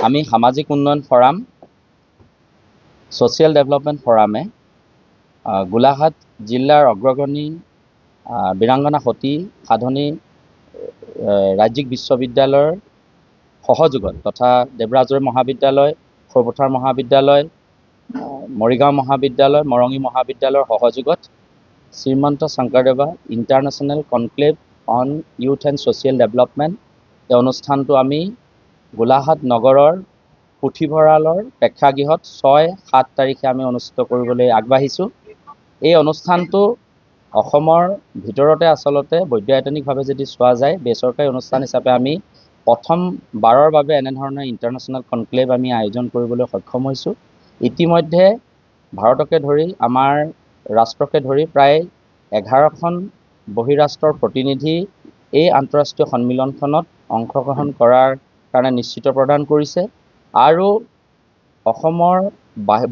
আমি সামাজিক উন্নয়ন ফৰাম ছ'চিয়েল ডেভেলপমেণ্ট ফৰামে গোলাঘাট জিলাৰ অগ্ৰগণী বীৰাংগনা সতী সাধনী ৰাজ্যিক বিশ্ববিদ্যালয়ৰ সহযোগত তথা দেৱৰাজুৰি মহাবিদ্যালয়, সৰুপথাৰ মহাবিদ্যালয়, মৰিগাঁও মহাবিদ্যালয়, মৰঙী মহাবিদ্যালয়ৰ সহযোগত Srimanta Sankardeva international conclave on youth and social development এই অনুষ্ঠানটো আমি গোলাঘাট নগৰৰ পুথিভঁৰালৰ প্ৰেক্ষাগৃহত 6-7 তাৰিখে আমি অনুষ্ঠিত কৰিবলৈ আগবাঢ়িছোঁ। এই অনুষ্ঠানটো অসমৰ ভিতৰতে আচলতে বৈদ্যায়তনিকভাৱে যদি চোৱা যায় বেচৰকাৰী অনুষ্ঠান হিচাপে আমি প্ৰথমবাৰৰ বাবে এনেধৰণৰ ইণ্টাৰনেশ্যনেল কনক্লেভ আমি আয়োজন কৰিবলৈ সক্ষম হৈছোঁ। ইতিমধ্যে ভাৰতকে ধৰি আমাৰ ৰাষ্ট্ৰকে ধৰি প্ৰায় 11খন বহিৰাষ্ট্ৰৰ প্ৰতিনিধি এই আন্তঃৰাষ্ট্ৰীয় সন্মিলনখনত অংশগ্ৰহণ কৰাৰ কাৰণে নিশ্চিত প্ৰদান কৰিছে আৰু অসমৰ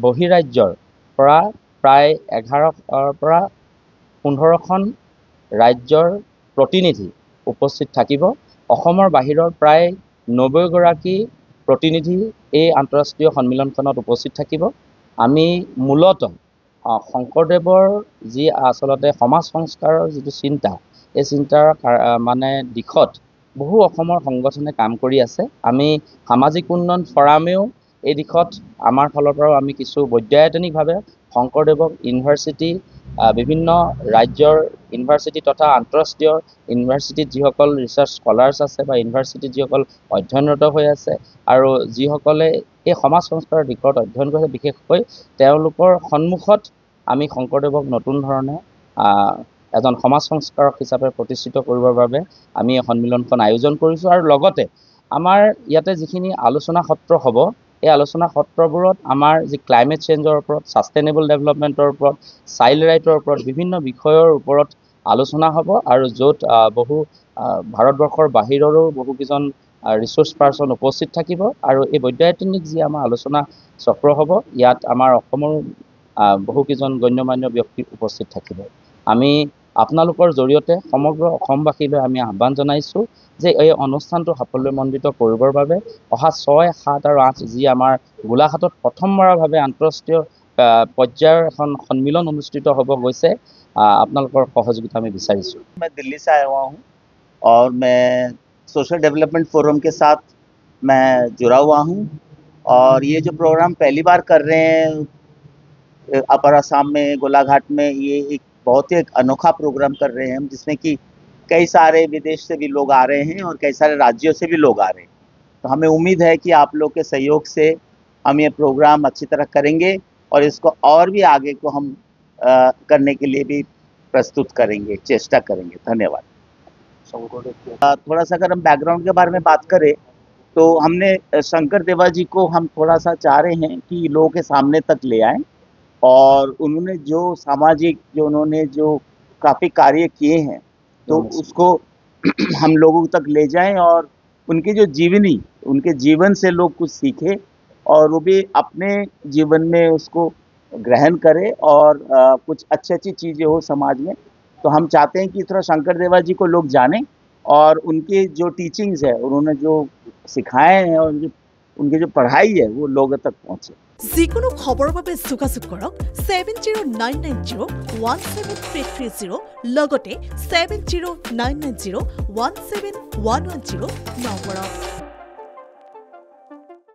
বহিৰাজ্যৰ পৰা প্ৰায় 11ৰ পৰা 15খন ৰাজ্যৰ প্ৰতিনিধি উপস্থিত থাকিব। অসমৰ বাহিৰৰ প্ৰায় 90গৰাকী প্ৰতিনিধি এই আন্তঃৰাষ্ট্ৰীয় সন্মিলনখনত উপস্থিত থাকিব। আমি মূলতঃ শংকৰদেৱৰ যি আচলতে সমাজ সংস্কাৰৰ যিটো চিন্তা এই চিন্তাৰ মানে দিশত বহু অসমৰ সংগঠনে কাম কৰি আছে। আমি সামাজিক উন্নয়ন ফৰামেও এই দিশত আমাৰ ফালৰ পৰাও আমি কিছু বৈদ্যায়তনিকভাৱে শংকৰদেৱক ইউনিভাৰ্চিটি বিভিন্ন ৰাজ্যৰ ইউনিভাৰ্চিটি তথা আন্তঃৰাষ্ট্ৰীয় ইউনিভাৰ্চিটিত যিসকল ৰিচাৰ্চ স্কলাৰ্ছ আছে বা ইউনিভাৰ্চিটিত যিসকল অধ্যয়নৰত হৈ আছে আৰু যিসকলে এই সমাজ সংস্কাৰৰ দিশত অধ্যয়ন কৰিছে বিশেষকৈ তেওঁলোকৰ সন্মুখত আমি শংকৰদেৱক নতুন ধৰণে এজন সমাজ সংস্কাৰক হিচাপে প্ৰতিষ্ঠিত কৰিবৰ বাবে আমি এই সন্মিলনখন আয়োজন কৰিছোঁ আৰু লগতে আমাৰ ইয়াতে যিখিনি আলোচনা সত্ৰ হ'ব এই আলোচনা সত্ৰবোৰত আমাৰ যি ক্লাইমেট চেঞ্জৰ ওপৰত, ছাষ্টেইনেবল ডেভেলপমেণ্টৰ ওপৰত, চাইল্ড ৰাইটৰ ওপৰত বিভিন্ন বিষয়ৰ ওপৰত আলোচনা হ'ব আৰু য'ত বহু ভাৰতবৰ্ষৰ বাহিৰৰো বহুকেইজন ৰিচোৰ্চ পাৰ্চন উপস্থিত থাকিব আৰু এই বৈদ্যায়তনিক যি আমাৰ আলোচনা চক্ৰ হ'ব ইয়াত আমাৰ অসমৰ বহুকেইজন গণ্যমান্য ব্যক্তি উপস্থিত থাকিব। আমি আপোনালোকৰ জৰিয়তে সমগ্ৰ অসমবাসীলৈ আমি আহ্বান জনাইছোঁ যে এই অনুষ্ঠানটো সাফল্যমণ্ডিত কৰিবৰ বাবে অহা 6, 7 আৰু 8 যি আমাৰ গোলাঘাটত প্ৰথমবাৰভাৱে আন্তঃৰাষ্ট্ৰীয় পৰ্যায়ৰ এখন সন্মিলন অনুষ্ঠিত হ'ব গৈছে আপোনালোকৰ সহযোগিতা আমি বিচাৰিছোঁ। मैं दिल्ली से आया हुआ हूँ और मैं सोशल डेवलपमेंट फोरम के साथ मैं जुड़ा हुआ हूँ और ये जो प्रोग्राम पहली बार कर रहे हैं अपर असम में गोलाघाट में, ये एक बहुत ही अनोखा प्रोग्राम कर रहे हैं हम, जिसमें कि कई सारे विदेश से भी लोग आ रहे हैं और कई सारे राज्यों से भी लोग आ रहे हैं। तो हमें उम्मीद है कि आप लोग के सहयोग से हम ये प्रोग्राम अच्छी तरह करेंगे और इसको और भी आगे को हम करने के लिए भी प्रस्तुत करेंगे, चेष्टा करेंगे। धन्यवाद। थोड़ा सा अगर हम बैकग्राउंड के बारे में बात करें तो हमने शंकरदेवा जी को हम थोड़ा सा चाह रहे हैं कि लोगों के सामने तक ले आएं और उन्होंने जो सामाजिक उन्होंने जो काफ़ी कार्य किए हैं तो उसको हम लोगों तक ले जाएं और उनकी जो जीवनी, उनके जीवन से लोग कुछ सीखें और वो भी अपने जीवन में उसको ग्रहण करें और कुछ अच्छी चीज़ें हो समाज में। तो हम चाहते हैं कि थोड़ा शंकरदेवा जी को लोग जानें और उनके जो टीचिंग्स है, उन्होंने जो सिखाए हैं और उनकी जो पढ़ाई है वो लोगों तक पहुँचे। যিকোনো খবৰৰ বাবে যোগাযোগ কৰক 7099017330 লগতে 7099017110 নম্বৰত।